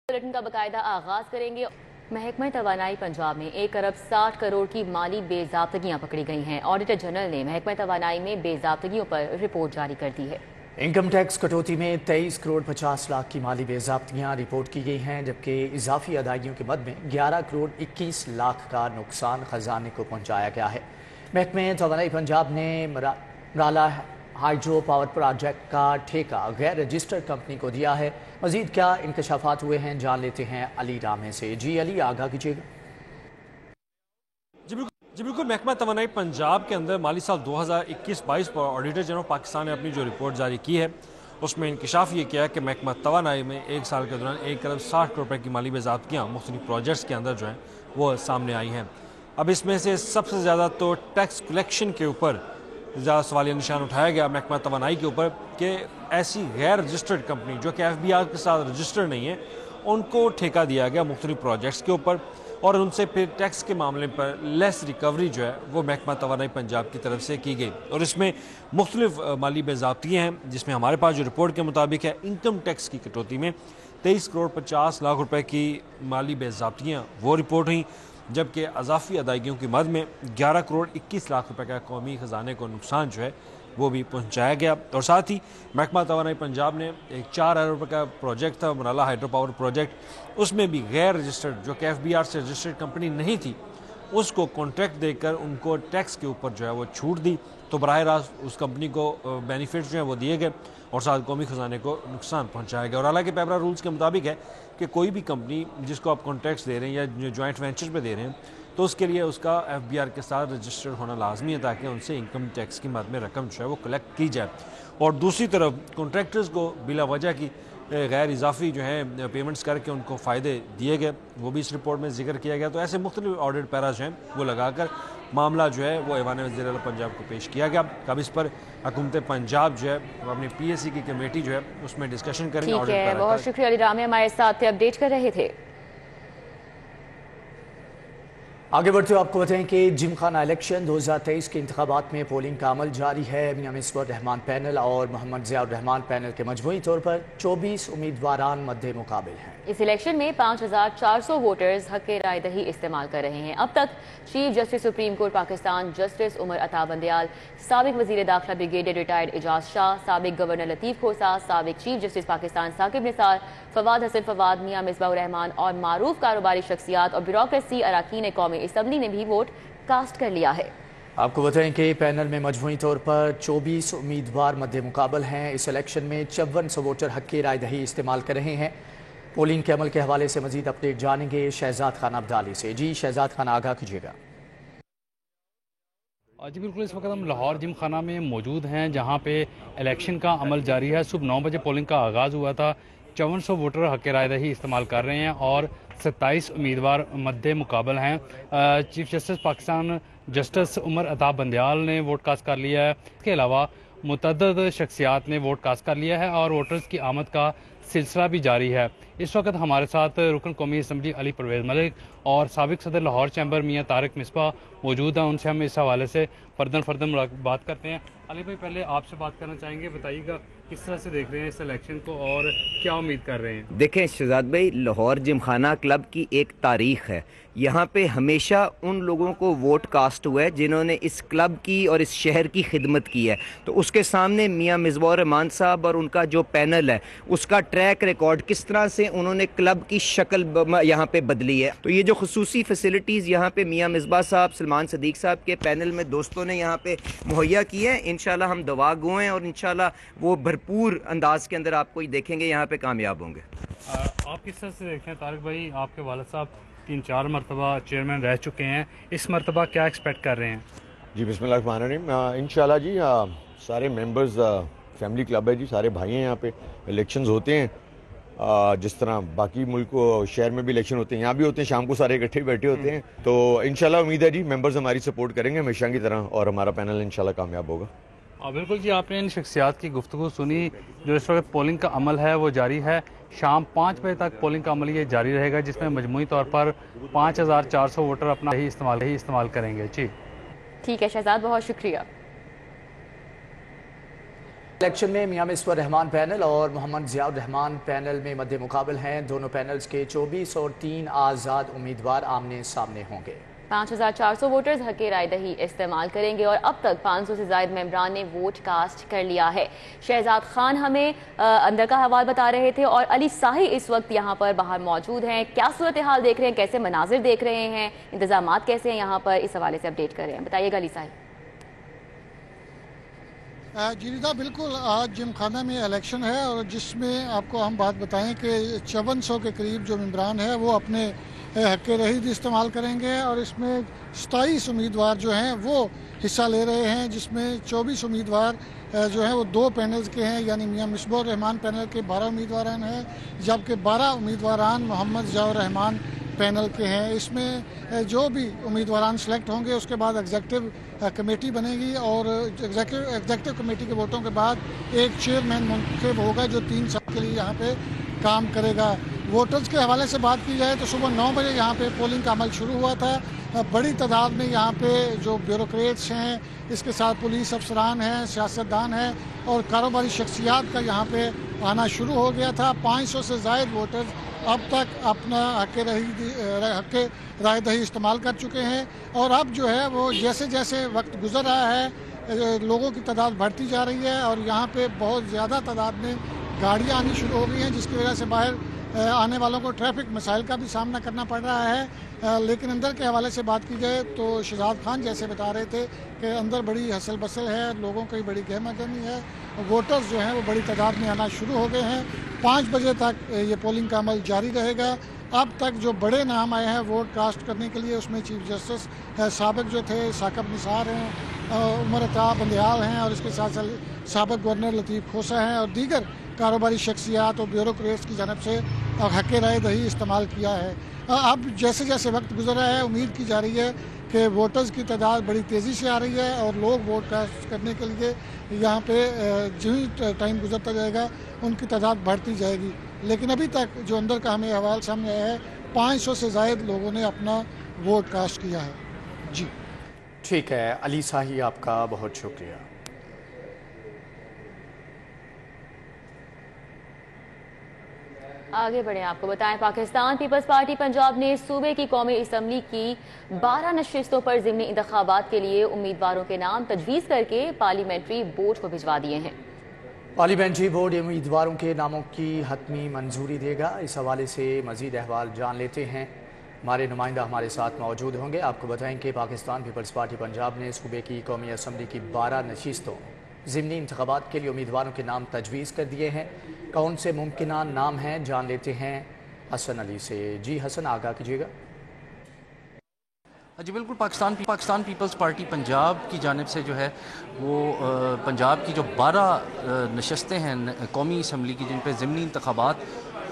Bulletin का बाकायदा आगाज करेंगे। महकमा तवानाई पंजाब में 1 अरब 60 करोड़ की माली बेज़ाब्तगियां पकड़ी गई हैं। ऑडिटर जनरल ने महकमा तवानाई में बेज़ाब्तगियों पर रिपोर्ट जारी कर दी है। इनकम टैक्स कटौती में 23 करोड़ 50 लाख की माली बेज़ाब्तगियां रिपोर्ट की गई हैं, जबकि इजाफी अदायगियों के मद में 11 करोड़ 21 लाख का नुकसान खजाने को पहुंचाया गया है। महकमा तवानाई पंजाब ने मराला हाइड्रो पावर प्रोजेक्ट का ठेका गैर रजिस्टर्ड कंपनी को दिया है। मजीद क्या इंकशाफात हुए हैं, जान लेते हैं अली रामे से। जी अली, आगाह कीजिएगा। जी बिल्कुल, महकमा तवानाई पंजाब के अंदर माली साल 2021-22 पर ऑडिटर जनरल पाकिस्तान ने अपनी जो रिपोर्ट जारी की है उसमें इंकशाफ ये किया है कि महकमा तवानाई में एक साल के दौरान 1 अरब 60 करोड़ रुपए की माली बेज़ाब्तगियां मुख्तलिफ प्रोजेक्ट्स के अंदर जो हैं वो सामने आई हैं। अब इसमें से सबसे ज़्यादा तो टैक्स कलेक्शन के ऊपर ज़्यादा सवालिया निशान उठाया गया महकमा तवानाई के ऊपर कि ऐसी गैर रजिस्टर्ड कंपनी जो कि FBR के साथ रजिस्टर्ड नहीं है उनको ठेका दिया गया मुख्तलिफ प्रोजेक्ट्स के ऊपर, और उनसे फिर टैक्स के मामले पर लेस रिकवरी जो है वो महकमा तवानाई पंजाब की तरफ से की गई। और इसमें मुख्तलिफ माली बेज़ाब्तियाँ हैं, जिसमें हमारे पास जो रिपोर्ट के मुताबिक है इनकम टैक्स की कटौती में 23 करोड़ 50 लाख रुपए की माली बेज़ाब्तियाँ वो रिपोर्ट हुई, जबकि अजाफी अदायगियों की मद में 11 करोड़ 21 लाख रुपए का कौमी ख़जाने को नुकसान जो है वो भी पहुंचाया गया। और साथ ही महकमा तवानाई पंजाब ने एक 4 अरब रुपए का प्रोजेक्ट था मराला हाइड्रो पावर प्रोजेक्ट, उसमें भी गैर रजिस्टर्ड जो कि FBR से रजिस्टर्ड कंपनी नहीं थी उसको कॉन्ट्रैक्ट देकर उनको टैक्स के ऊपर जो है वो छूट दी, तो बराह रास्त उस कंपनी को बेनिफिट्स जो है वो दिए गए और साथ कौमी ख़जाने को नुकसान पहुंचाया गया। और हालांकि पेपरा रूल्स के मुताबिक है कि कोई भी कंपनी जिसको आप कॉन्ट्रैक्ट्स दे रहे हैं या जो जॉइंट वेंचर पे दे रहे हैं तो उसके लिए उसका FBR के साथ रजिस्टर्ड होना लाजमी है ताकि उनसे इनकम टैक्स की मद में रकम जो है वो कलेक्ट की जाए। और दूसरी तरफ कॉन्ट्रैक्टर्स को बिला वजह की गैर इजाफी जो है पेमेंट्स करके उनको फ़ायदे दिए गए, वो भी इस रिपोर्ट में जिक्र किया गया। तो ऐसे मुख्तलिफ ऑडिट पैरा जो हैं वो लगाकर मामला जो है वो ऐवान वज़ीर आला पंजाब को पेश किया गया। अब इस पर हुकूमत पंजाब जो है अपनी PSC की कमेटी जो है उसमें डिस्कशन करेंगे। ठीक है, बहुत शुक्रिया अली रामे, हमारे साथ अपडेट कर रहे थे। आगे बढ़ते हुए आपको बताएं कि जिमखाना इलेक्शन 2023 के इंतखाबात में पोलिंग का अमल जारी है। मियां मिसबाह रहमान पैनल और मोहम्मद ज़ियाउर रहमान पैनल के मजमूई तौर पर 24 उम्मीदवारान मद्दे मुकाबिल हैं। इस इलेक्शन में 5400 वोटर्स हक राय दही इस्तेमाल कर रहे हैं। अब तक chief justice supreme court Pakistan justice Umar Ata Bandial, साबिक वजीर दाखिला ब्रिगेडियर रिटायर्ड एजाज शाह, साबिक गवर्नर लतीफ़ खोसा, साबिक चीफ जस्टिस पाकिस्तान साकिब निसार, फवाद हसन फवाद, मियां मिसबाह रहमान और मारूफ कारोबारी शख्सियात और ब्यूरोक्रेसी अरकान कौमी असम्बली ने भी वोट कास्ट कर लिया है। आपको बताएं कि पैनल में मजमूई तौर पर 24 उम्मीदवार मद्दे मुकाबल हैं। इस इलेक्शन में 5400 वोटर हक राय दही इस्तेमाल कर रहे हैं। पोलिंग के अमल के हवाले से मजीद अपडेट जानेंगे शहजाद खान अब्दाली से। जी शहजाद खान, आगाह कीजिएगा। जी बिल्कुल, इस वक्त हम लाहौर जिम खाना में मौजूद हैं जहां पे इलेक्शन का अमल जारी है। सुबह 9 बजे पोलिंग का आगाज़ हुआ था। 5400 वोटर हक राय दही इस्तेमाल कर रहे हैं और 27 उम्मीदवार मद्दे मुकाबल हैं। Chief justice Pakistan justice Umar Ata Bandial ने वोट कास्ट कर लिया है। इसके अलावा मुतअद्दिद शख्सियात ने वोट कास्ट कर लिया है और वोटर्स की आमद का सिलसिला भी जारी है। इस वक्त हमारे साथ रुकन कौमी असम्बली अली परवेज़ मलिक और साबिक सदर लाहौर चैम्बर मियां तारिक मिसबाह मौजूद हैं। उनसे हम इस हवाले से फर्दन बात करते हैं। अली भाई, पहले आपसे बात करना चाहेंगे, बताइएगा किस तरह से देख रहे हैं इस इलेक्शन को और क्या उम्मीद कर रहे हैं? देखें शहजाद भाई, लाहौर जिमखाना क्लब की एक तारीख है। यहाँ पे हमेशा उन लोगों को वोट कास्ट हुआ है जिन्होंने इस क्लब की और इस शहर की खिदमत की है। तो उसके सामने मियां मिसबाह रहमान साहब और उनका जो पैनल है उसका ट्रैक रिकॉर्ड, किस तरह से उन्होंने क्लब की शक्ल यहाँ पे बदली है। तो ये जो खुसूसी फैसिलिटीज़ यहाँ पे मियां मिसबाह साहब, सलमान सदीक साहब के पैनल में दोस्तों ने यहाँ पे मुहैया की है, इंशाल्लाह हम दुआ गो हैं और इंशाल्लाह वो भरपूर अंदाज के अंदर आपको ही देखेंगे यहाँ पे कामयाब होंगे। आप किस तरह से देखते हैं तारिक भाई, आपके वालिद साहब 3-4 मरतबा चेयरमैन रह चुके हैं, इस मरतबा क्या एक्सपेक्ट कर रहे हैं? जी बिस्मिल्लाह, इंशाल्लाह जी सारे मेंबर्स फैमिली क्लब है जी, सारे भाई हैं यहाँ पे। इलेक्शंस होते हैं जिस तरह बाकी मुल्क शहर में भी इलेक्शन होते हैं, यहाँ भी होते हैं, शाम को सारे इकट्ठे बैठे होते हैं। तो इंशाल्लाह उम्मीद है जी मेंबर्स हमारी सपोर्ट करेंगे हमेशा की तरह और हमारा पैनल इंशाल्लाह कामयाब होगा। बिल्कुल जी, आपने इन शख्सियात की गुफ्तगू सुनी। जो इस वक्त पोलिंग का अमल है वो जारी है। शाम 5 बजे तक पोलिंग का अमल ये जारी रहेगा, जिसमें मजमूई तौर पर 5400 वोटर अपना ही इस्तेमाल करेंगे। जी ठीक है शहजाद, बहुत शुक्रिया। इलेक्शन में मियां मिसबा रहमान पैनल और मोहम्मद ज़ियाउर रहमान पैनल में मद्दे मुकाबल हैं। दोनों पैनल्स के 24 और 3 आज़ाद उम्मीदवार आमने सामने होंगे। 5400 वोटर्स हक राय दही इस्तेमाल करेंगे और अब तक 500 से ज़ायद मेंबरान ने वोट कास्ट कर लिया है। शहजाद खान हमें अंदर का हवाल बता रहे थे और अली साही इस वक्त यहाँ पर बाहर मौजूद हैं। क्या सूरत हाल देख रहे हैं, कैसे मनाजिर देख रहे हैं, इंतजामात कैसे हैं यहाँ पर, इस हवाले से अपडेट कर रहे हैं, बताइएगा अली साही। जी रिदा, बिल्कुल आज जिमखाना में इलेक्शन है और जिसमें आपको हम बात बताएं कि 5400 के करीब जो मेंबरान है वो अपने हक़ रहीद इस्तेमाल करेंगे और इसमें 27 उम्मीदवार जो हैं वो हिस्सा ले रहे हैं, जिसमें 24 उम्मीदवार जो हैं वो 2 पैनल्स के हैं, यानी मियां मिसबा रहमान पैनल के 12 उम्मीदवार हैं, जबकि 12 उम्मीदवार मोहम्मद ज़ियाउर रहमान पैनल के हैं। इसमें जो भी उम्मीदवार सेलेक्ट होंगे उसके बाद एग्जेक्टिव कमेटी बनेगी और एग्जेक्टिव कमेटी के वोटों के बाद एक चेयरमैन मुंतखब होगा जो 3 साल के लिए यहाँ पे काम करेगा। वोटर्स के हवाले से बात की जाए तो सुबह 9 बजे यहाँ पे पोलिंग का अमल शुरू हुआ था। बड़ी तादाद में यहाँ पे जो ब्यूरोक्रेट्स हैं, इसके साथ पुलिस अफसरान हैं, सियासतदान हैं और कारोबारी शख्सियात का यहाँ पे आना शुरू हो गया था। 500 से ज़ायद वोटर्स अब तक अपना हक़ राय दही इस्तेमाल कर चुके हैं और अब जो है वो जैसे जैसे वक्त गुजर रहा है लोगों की तादाद बढ़ती जा रही है और यहाँ पे बहुत ज़्यादा तादाद में गाड़ियाँ आनी शुरू हो गई हैं, जिसकी वजह से बाहर आने वालों को ट्रैफिक मसाइल का भी सामना करना पड़ रहा है। लेकिन अंदर के हवाले से बात की जाए तो शहजाद खान जैसे बता रहे थे कि अंदर बड़ी हसल बसल है, लोगों की बड़ी गहमा गहमी है, वोटर्स जो हैं वो बड़ी तादाद में आना शुरू हो गए हैं। 5 बजे तक ये पोलिंग का अमल जारी रहेगा। अब तक जो बड़े नाम आए हैं वोट कास्ट करने के लिए, उसमें चीफ जस्टिस साबिक जो थे साकब निसार हैं, उमर अताब बंदियाल हैं और इसके साथ साथ साबिक गवर्नर लतीफ़ खोसा हैं और दीगर कारोबारी शख्सियात और ब्यूरोक्रेट्स की जानब से हक़ राय दही इस्तेमाल किया है। अब जैसे जैसे वक्त गुजर रहा है उम्मीद की जा रही है कि वोटर्स की तादाद बड़ी तेज़ी से आ रही है और लोग वोट कास्ट करने के लिए यहाँ पे जो ही टाइम गुजरता जाएगा उनकी तादाद बढ़ती जाएगी। लेकिन अभी तक जो अंदर का हमें हवाल सामने आया है 500 से ज़ायद लोगों ने अपना वोट कास्ट किया है। जी ठीक है अली साही, आपका बहुत शुक्रिया। आगे बढ़े, आपको बताएं पाकिस्तान पीपल्स पार्टी पंजाब ने सूबे की कौमी असम्बली की 12 नशिस्तों पर ज़िमनी इंतखाबात के लिए उम्मीदवारों के नाम तजवीज़ करके पार्लियामेंट्री बोर्ड को भिजवा दिए हैं। पार्लियामेंट्री बोर्ड उम्मीदवारों के नामों की हतमी मंजूरी देगा। इस हवाले से मज़ीद अहवाल जान लेते हैं, हमारे नुमाइंदा हमारे साथ मौजूद होंगे। आपको बताएं कि पाकिस्तान पीपल्स पार्टी पंजाब ने सूबे की कौमी असम्बली की 12 नशिस्तों ज़िमनी इंतखाबात के लिए उम्मीदवारों के नाम तजवीज़ कर दिए हैं। कौन से मुमकिना नाम हैं जान लेते हैं हसन अली से। जी हसन, आगाह कीजिएगा। जी बिल्कुल, पाकिस्तान पीपल्स पार्टी पंजाब की जानिब से जो है वो पंजाब की जो 12 नशस्तें हैं कौमी असम्बली की जिन पर ज़िमनी इंतखाबात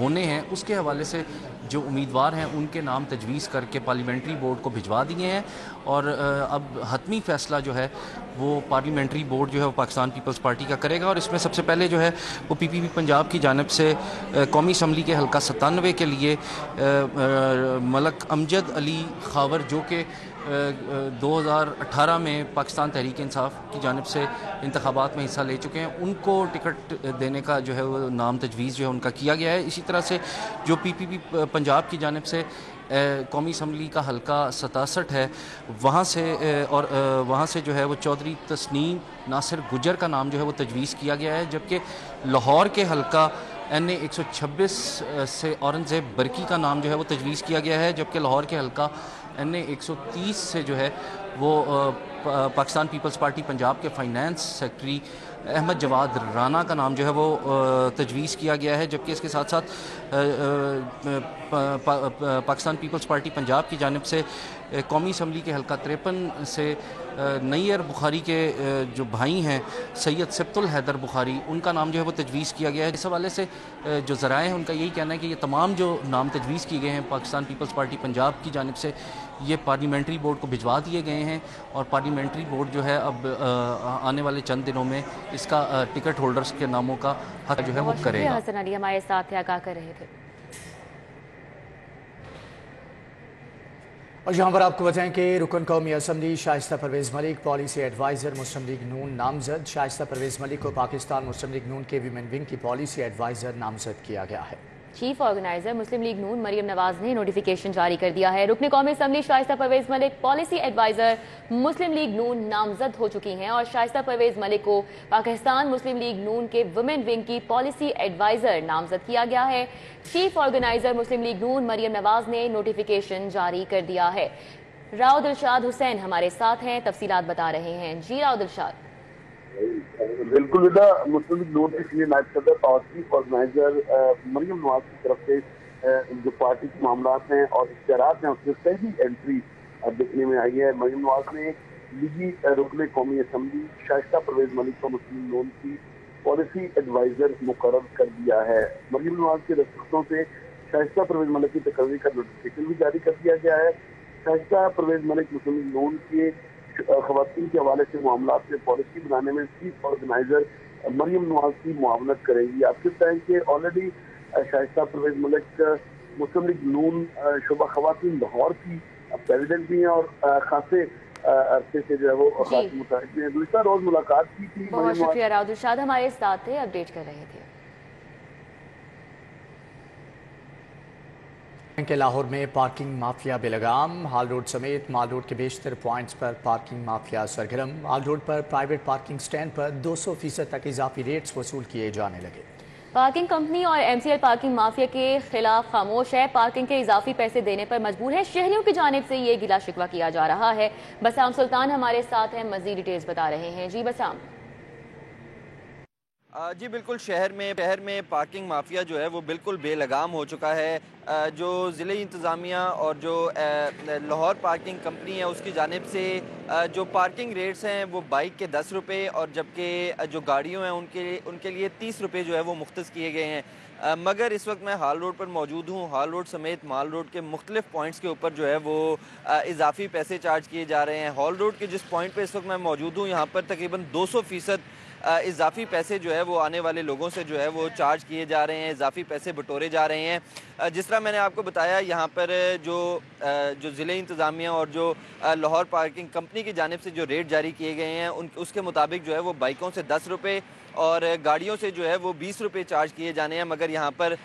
होने हैं, उसके हवाले से जो उम्मीदवार हैं उनके नाम तजवीज़ करके पार्लियामेंट्री बोर्ड को भिजवा दिए हैं और अब हतमी फ़ैसला जो है वो पार्लियामेंट्री बोर्ड जो है वो पाकिस्तान पीपल्स पार्टी का करेगा। और इसमें सबसे पहले जो है वो पीपीपी पंजाब की जानिब से कौमी असम्बली के हल्का 97 के लिए मलक अमजद अली खावर जो कि 2018 में पाकिस्तान तहरीक इंसाफ की जानिब से इंतखाबात में हिस्सा ले चुके हैं, उनको टिकट देने का जो है वो नाम तजवीज़ जो है उनका किया गया है। इसी तरह से जो पीपीपी पंजाब की जानिब से कौमी असम्बली का हल्का 67 है वहाँ से जो है वो चौधरी तस्नीम नासिर गुजर का नाम जो है वो तजवीज़ किया गया है, जबकि लाहौर के हल्का NA 126 से औरंगज़ेब बरकी का नाम जो है वो तजवीज़ किया गया है, जबकि लाहौर के हल्का NA 130 से जो है वो पाकिस्तान पीपल्स पार्टी पंजाब के फाइनेंस सेक्रेटरी अहमद जवाद राना का नाम जो है वो तजवीज़ किया गया है। जबकि इसके साथ साथ पाकिस्तान पीपल्स पार्टी पंजाब की जानिब से कौमी असम्बली के हल्का 53 से नैयर बुखारी के जो भाई हैं सैयद सिब्तुल हैदर बुखारी, उनका नाम जो है वो तजवीज़ किया गया है। इस हवाले से जो ज़राए हैं उनका यही कहना है कि ये तमाम जो नाम तजवीज़ किए गए हैं पाकिस्तान पीपल्स पार्टी पंजाब की जानिब से ये पार्लियामेंट्री बोर्ड को भिजवा दिए गए हैं और पार्लियामेंट्री बोर्ड जो है अब आने वाले चंद दिनों में इसका टिकट होल्डर्स के नामों का हक जो है वो करेगा। हसन अली हमारे साथ आगाह कर रहे थे। اور यहाँ पर आपको बताएं कि रुकन कौमी assembly Shaista Parvez Malik policy adviser Muslim League Noon नामजद। शाइस्ता परवेज़ मलिक को पाकिस्तान मुस्लिम लीग नून के वीमेन विंग की पॉलिसी एडवाइज़र नामजद किया गया है। चीफ ऑर्गेनाइजर मुस्लिम लीग नून मरियम नवाज ने नोटिफिकेशन जारी कर दिया है। रुकन कौमी assembly Shaista Parvez Malik policy adviser Muslim League Noon नामजद हो चुकी हैं और शाइस्ता परवेज़ मलिक को पाकिस्तान मुस्लिम लीग नून के वुमेन विंग की पॉलिसी एडवाइज़र नामजद किया गया है। चीफ ऑर्गेनाइजर मुस्लिम लीग नून मरियम नवाज ने नोटिफिकेशन जारी कर दिया है। राव दिलशाद हुसैन हमारे साथ हैं, तफसीलात बता रहे हैं। जी राव दिलशाद। बिल्कुल विदा, मुस्लिम लीग नून की सीनियर नायब सदर और चीफ ऑर्गेनाइजर मरियम नवाज की तरफ से जो पार्टी के मामला हैं और इख्तियारात हैं उसमें पहली एंट्री देखने में आई है। मरियम नवाज ने लीगी रुकन कौमी असम्बली शाइस्ता परवेज़ मलिक को मुस्लिम लीग नून की पॉलिसी एडवाइजर मुकर्रर कर दिया है। मरियम नवाज के दस्तखतों से शाइस्ता परवेज़ मलिक की तकर्री का नोटिफिकेशन भी जारी कर दिया गया है। शाइस्ता परवेज़ मलिक मुस्लिम लीग नून के ख़वातीन के हवाले से मामला से पॉलिसी बनाने में चीफ ऑर्गेनाइजर मरियम नवाज की मुआवनत करेंगी। आपके बताएं कि ऑलरेडी शाइस्ता परवेज़ मलिक मुस्लिम लीग नून शोबा ख़वातीन लाहौर की प्रेसिडेंट भी हैं और खासे अरसे से जो है वो खास मुताबिक भी हैं। दूसरा रोज मुलाकात की थी। बहुत शुक्रिया राव दिलशाद, हमारे साथ थे, अपडेट कर रहे थे। के लाहौर में पार्किंग माफिया बेलगाम। हाल रोड समेत माल रोड के बेशतर पॉइंट्स पर पार्किंग माफिया सरगर्म। हाल रोड पर प्राइवेट पार्किंग स्टैंड पर 200% तक इजाफी रेट्स वसूल किए जाने लगे। पार्किंग कंपनी और MCL पार्किंग माफिया के खिलाफ खामोश है। पार्किंग के इजाफी पैसे देने पर मजबूर है। शहरियों की जानिब से ये गिला शिकवा किया जा रहा है। बसाम सुल्तान हमारे साथ हैं, मजीद डिटेल्स बता रहे हैं। जी बसाम। जी बिल्कुल, शहर में पार्किंग माफिया जो है वो बिल्कुल बेलगाम हो चुका है। जो ज़िले इंतज़ामिया और जो लाहौर पार्किंग कंपनी है उसकी जानिब से जो पार्किंग रेट्स हैं वो बाइक के 10 रुपये और जबकि जो गाड़ियों हैं उनके लिए 30 रुपये जो है वो मुख्तस किए गए हैं। मगर इस वक्त मैं हाल रोड पर मौजूद हूँ। हाल रोड समेत माल रोड के मुख्तलिफ पॉइंट्स के ऊपर जो है वो इजाफी पैसे चार्ज किए जा रहे हैं। हाल रोड के जिस पॉइंट पर इस वक्त मैं मौजूद हूँ यहाँ पर तकरीबन 200% इजाफी पैसे जो है वो आने वाले लोगों से जो है वो चार्ज किए जा रहे हैं, इजाफी पैसे बटोरे जा रहे हैं। जिस तरह मैंने आपको बताया यहाँ पर जो ज़िले इंतज़ामिया और जो लाहौर पार्किंग कंपनी की जानिब से जो रेट जारी किए गए हैं उसके मुताबिक जो है वो बाइकों से 10 रुपये और गाड़ियों से जो है वो 20 रुपये चार्ज किए जाने हैं। मगर यहाँ पर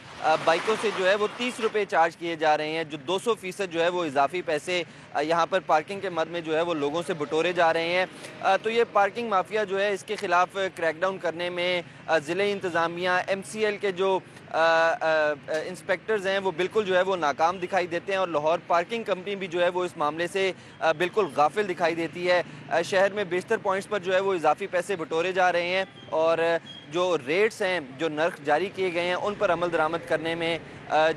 बाइकों से जो है वो 30 रुपये चार्ज किए जा रहे हैं। जो 200% जो है वो इजाफी पैसे यहाँ पर पार्किंग के मद में जो है वो लोगों से बटोरे जा रहे हैं। तो ये पार्किंग माफिया जो है इसके खिलाफ क्रैकडाउन करने में ज़िले इंतज़ामिया MCL के जो इंस्पेक्टर्स हैं वो बिल्कुल जो है वो नाकाम दिखाई देते हैं और लाहौर पार्किंग कंपनी भी जो है वो इस मामले से बिल्कुल गाफिल दिखाई देती है। शहर में बेशतर पॉइंट्स पर जो है वो इजाफी पैसे बटोरे जा रहे हैं और जो रेट्स हैं, जो नर्ख जारी किए गए हैं उन पर अमल दरामद करने में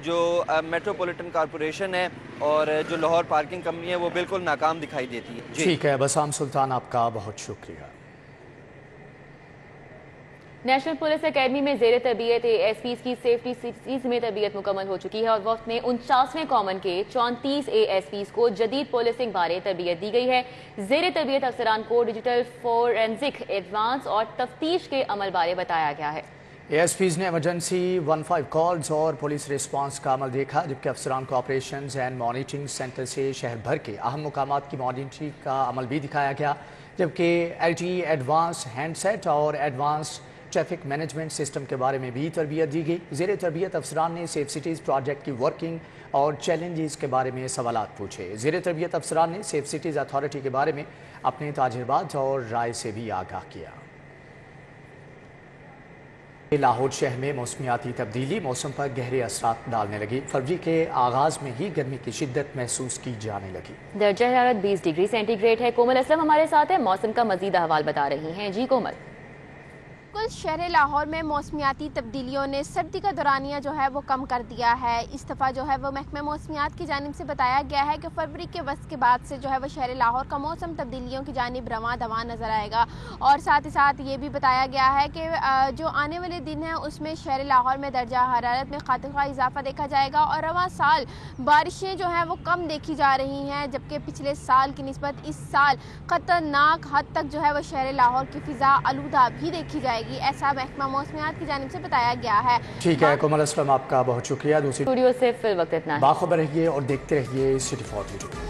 जो मेट्रोपॉलिटन कॉरपोरेशन है और जो लाहौर पार्किंग कंपनी है वो बिल्कुल नाकाम दिखाई देती है। ठीक है बसाम सुल्तान, आपका बहुत शुक्रिया। नेशनल पुलिस एकेडमी में जेर तरबियत ASPs की सेफ्टी सीरीज में तरबियत मुकम्मल हो चुकी है और वक्त में 49वें कॉमन के 34 ASPs को जदीद पुलिसिंग बारे तरबियत दी गई है। जेर तरबियत अफसरान को डिजिटल फोरेंसिक एडवांस और तफ्तीश के अमल बारे बताया गया है। ASPs ने एमरजेंसी 15 कॉल्स और पुलिस रिस्पांस का अमल देखा, जबकि अफसरान को ऑपरेशंस एंड मॉनिटरिंग सेंटर से शहर भर के अहम मुकामात की मॉनिटरिंग का अमल भी दिखाया गया, जबकि LTE एडवांस हैंडसेट और एडवांस ट्रैफिक मैनेजमेंट सिस्टम के बारे में भी तरबियत दी गई। ज़ेर तरबियत अफसरान ने सेफ सिटीज़ प्रोजेक्ट की वर्किंग और चैलेंजेस के बारे में सवालात पूछे। ज़ेर तरबियत अफसरान ने सेफ सिटीज़ अथॉरिटी के बारे में अपने तजुर्बात और राय से भी आगाह किया। लाहौर शहर में मौसमियाती तब्दीली मौसम पर गहरे असरात डालने लगी। फरवरी के आगाज में ही गर्मी की शिद्दत महसूस की जाने लगी। दर्जा हरारत 20 डिग्री सेंटीग्रेड है। कोमल असलम हमारे साथ है, मौसम का मजीद अहवाल बता रही हैं। जी कोमल। बिल्कुल, शहर लाहौर में मौसमियाती तब्दीलियों ने सर्दी का दौरानिया जो है वो कम कर दिया है। इस दफ़ा जो है वो महकमा मौसमियात की जानिब से बताया गया है कि फरवरी के वस्त के बाद से जो है वो शहर लाहौर का मौसम तब्दीलियों की जानिब रवां दवां नज़र आएगा और साथ ही साथ ये भी बताया गया है कि जो आने वाले दिन हैं उसमें शहर लाहौर में दर्जा हरारत में खातिरखा इजाफा देखा जाएगा और रवां साल बारिशें जो हैं वो कम देखी जा रही हैं, जबकि पिछले साल की निस्बत इस साल ख़तरनाक हद तक जो है वो शहर लाहौर की फ़िज़ा आलूदा भी देखी जाएगी, ऐसा महकमा मौसमियात की जानिब से बताया गया है। ठीक है कोमल असलम, आपका बहुत शुक्रिया। दूसरी स्टूडियो से फिर वक्त इतना है। बाखबर रहिए और देखते रहिए सिटी 4 वीडियो।